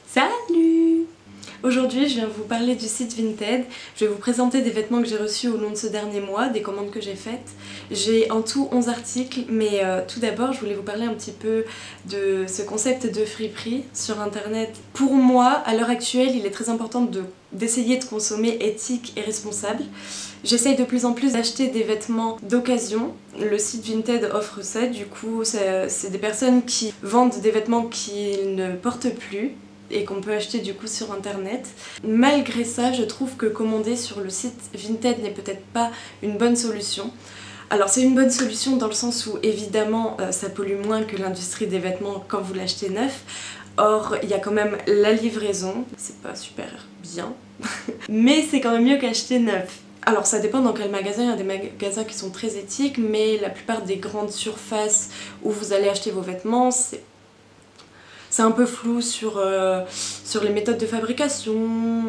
Salut! Aujourd'hui je viens vous parler du site Vinted. Je vais vous présenter des vêtements que j'ai reçus au long de ce dernier mois, des commandes que j'ai faites. J'ai en tout 11 articles, mais tout d'abord je voulais vous parler un petit peu de ce concept de friperie sur internet. Pour moi, à l'heure actuelle, il est très important d'essayer de consommer éthique et responsable. J'essaye de plus en plus d'acheter des vêtements d'occasion. Le site Vinted offre ça, du coup c'est des personnes qui vendent des vêtements qu'ils ne portent plus et qu'on peut acheter du coup sur internet. Malgré ça, je trouve que commander sur le site Vinted n'est peut-être pas une bonne solution. Alors c'est une bonne solution dans le sens où évidemment ça pollue moins que l'industrie des vêtements quand vous l'achetez neuf. Or il y a quand même la livraison, c'est pas super bien, mais c'est quand même mieux qu'acheter neuf. Alors ça dépend dans quel magasin, il y a des magasins qui sont très éthiques, mais la plupart des grandes surfaces où vous allez acheter vos vêtements, c'est un peu flou sur les méthodes de fabrication.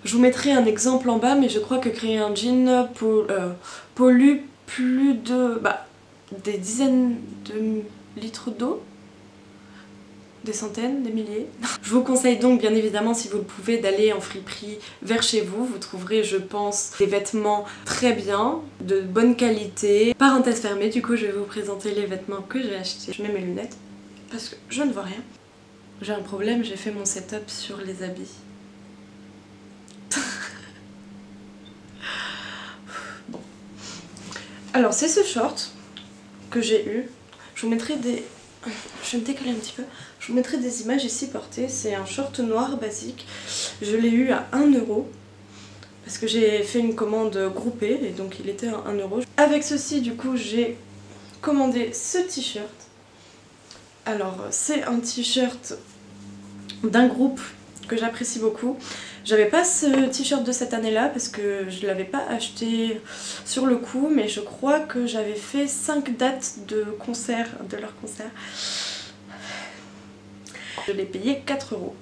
Je vous mettrai un exemple en bas, mais je crois que créer un jean pollue plus de des dizaines de litres d'eau, des centaines, des milliers. Je vous conseille donc bien évidemment, si vous le pouvez, d'aller en friperie vers chez vous. Vous trouverez, je pense, des vêtements très bien, de bonne qualité. Parenthèse fermée, du coup je vais vous présenter les vêtements que j'ai achetés. Je mets mes lunettes parce que je ne vois rien. J'ai un problème, j'ai fait mon setup sur les habits. Bon. Alors c'est ce short que j'ai eu. Je vous mettrai des... Je vais me décaler un petit peu. Je vous mettrai des images ici portées. C'est un short noir basique. Je l'ai eu à 1 € parce que j'ai fait une commande groupée et donc il était à 1 €. Avec ceci, du coup, j'ai commandé ce t-shirt. Alors, c'est un t-shirt d'un groupe que j'apprécie beaucoup. J'avais pas ce t-shirt de cette année-là parce que je l'avais pas acheté sur le coup, mais je crois que j'avais fait 5 dates de concert, de leur concert. Je l'ai payé 4 €.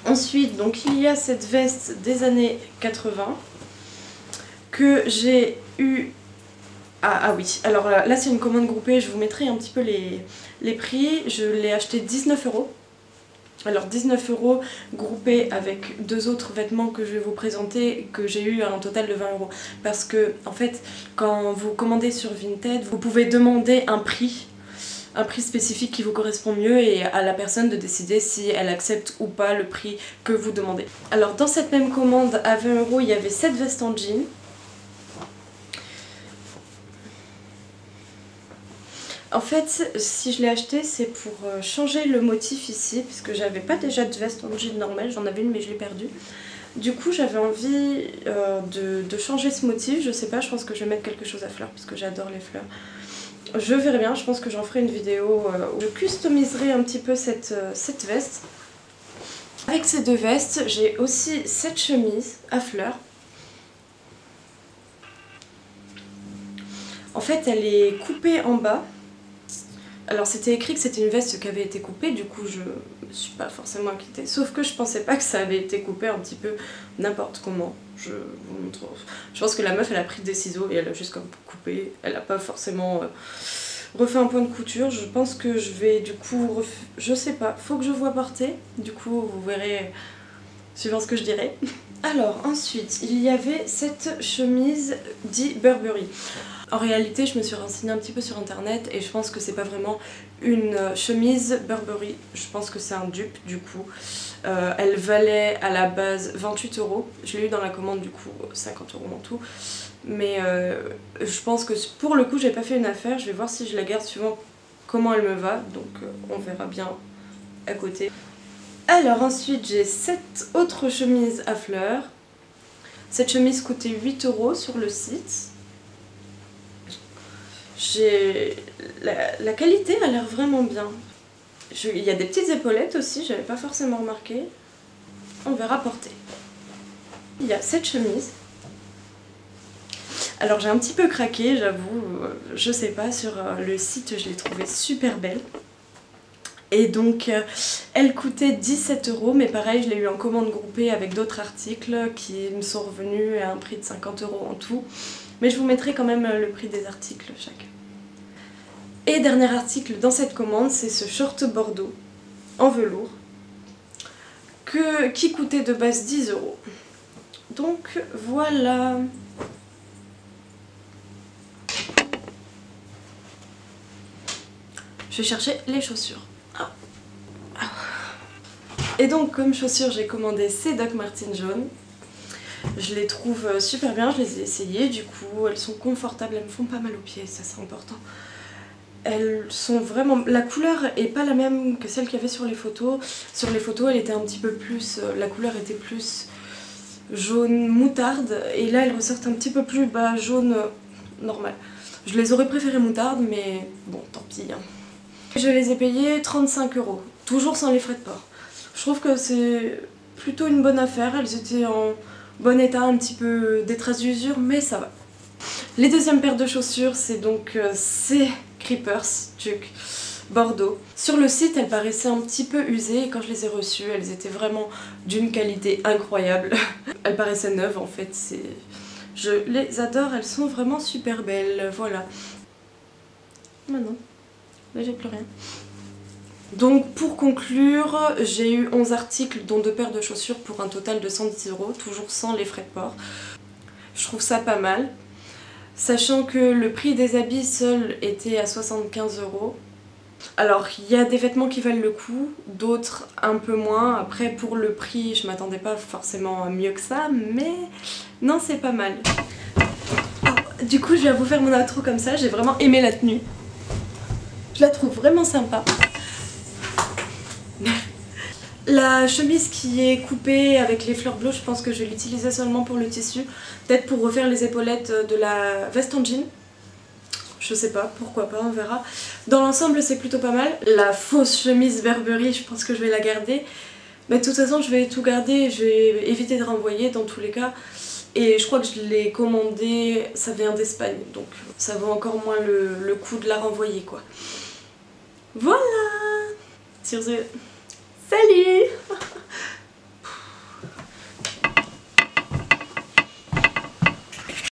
Ensuite, donc il y a cette veste des années 80 que j'ai eu... Ah oui, alors là c'est une commande groupée, je vous mettrai un petit peu les prix. Je l'ai acheté 19 €. Alors 19 € groupé avec deux autres vêtements que je vais vous présenter, que j'ai eu à un total de 20 €. Parce que en fait, quand vous commandez sur Vinted, vous pouvez demander un prix spécifique qui vous correspond mieux et à la personne de décider si elle accepte ou pas le prix que vous demandez. Alors dans cette même commande à 20 €, il y avait cette veste en jean. En fait, si je l'ai acheté, c'est pour changer le motif ici, puisque j'avais pas déjà de veste en jean normale, j'en avais une mais je l'ai perdue. Du coup, j'avais envie de changer ce motif, je sais pas, je pense que je vais mettre quelque chose à fleurs, puisque j'adore les fleurs. Je verrai bien, je pense que j'en ferai une vidéo où je customiserai un petit peu cette veste. Avec ces deux vestes, j'ai aussi cette chemise à fleurs. En fait, elle est coupée en bas. Alors c'était écrit que c'était une veste qui avait été coupée, du coup je me suis pas forcément inquiétée. Sauf que je pensais pas que ça avait été coupé un petit peu n'importe comment. Je vous montre. Je pense que la meuf elle a pris des ciseaux et elle a juste comme coupé. Elle a pas forcément refait un point de couture. Je pense que je vais du coup... Je sais pas, faut que je vois porter. Du coup vous verrez suivant ce que je dirai. Alors ensuite il y avait cette chemise dit Burberry. En réalité, je me suis renseignée un petit peu sur internet et je pense que c'est pas vraiment une chemise Burberry. Je pense que c'est un dupe du coup. Elle valait à la base 28 €. Je l'ai eu dans la commande du coup 50 € en tout. Mais je pense que pour le coup, j'ai pas fait une affaire. Je vais voir si je la garde suivant comment elle me va. Donc on verra bien à côté. Alors ensuite, j'ai cette autre chemise à fleurs. Cette chemise coûtait 8 € sur le site. La qualité a l'air vraiment bien. Il y a des petites épaulettes aussi, j'avais pas forcément remarqué. On verra porter. Il y a cette chemise. Alors j'ai un petit peu craqué, j'avoue, je sais pas, sur le site je l'ai trouvée super belle. Et donc elle coûtait 17 €, mais pareil je l'ai eu en commande groupée avec d'autres articles qui me sont revenus à un prix de 50 € en tout. Mais je vous mettrai quand même le prix des articles chacun. Et dernier article dans cette commande, c'est ce short bordeaux en velours qui coûtait de base 10 €. Donc voilà. Je vais chercher les chaussures. Et donc comme chaussures j'ai commandé ces Doc Martens jaunes. Je les trouve super bien, je les ai essayées, du coup elles sont confortables, elles me font pas mal aux pieds, ça c'est important. Elles sont vraiment... La couleur est pas la même que celle qu'il y avait sur les photos. Sur les photos elle était un petit peu plus... La couleur était plus jaune moutarde et là elles ressortent un petit peu plus jaune normal. Je les aurais préférées moutarde mais bon tant pis. Hein. Je les ai payées 35 €, toujours sans les frais de port. Je trouve que c'est plutôt une bonne affaire, elles étaient en bon état, un petit peu des traces d'usure, mais ça va. Les deuxièmes paires de chaussures, c'est donc ces Creepers Tuck Bordeaux. Sur le site, elles paraissaient un petit peu usées et quand je les ai reçues, elles étaient vraiment d'une qualité incroyable. Elles paraissaient neuves en fait, je les adore, elles sont vraiment super belles, voilà. Maintenant, là j'ai plus rien. Donc pour conclure, j'ai eu 11 articles dont 2 paires de chaussures pour un total de 110 €, toujours sans les frais de port. Je trouve ça pas mal, sachant que le prix des habits seul était à 75 €. Alors il y a des vêtements qui valent le coup, d'autres un peu moins. Après pour le prix je m'attendais pas forcément à mieux que ça, mais non c'est pas mal. Du coup je viens vous faire mon outro comme ça, j'ai vraiment aimé la tenue. Je la trouve vraiment sympa. La chemise qui est coupée avec les fleurs bleues, je pense que je vais l'utiliser seulement pour le tissu. Peut-être pour refaire les épaulettes de la veste en jean. Je sais pas, pourquoi pas, on verra. Dans l'ensemble c'est plutôt pas mal. La fausse chemise Burberry, je pense que je vais la garder. Mais de toute façon je vais tout garder, je vais éviter de renvoyer dans tous les cas. Et je crois que je l'ai commandée, ça vient d'Espagne, donc ça vaut encore moins le coup de la renvoyer quoi. Voilà. Sur ce... Salut!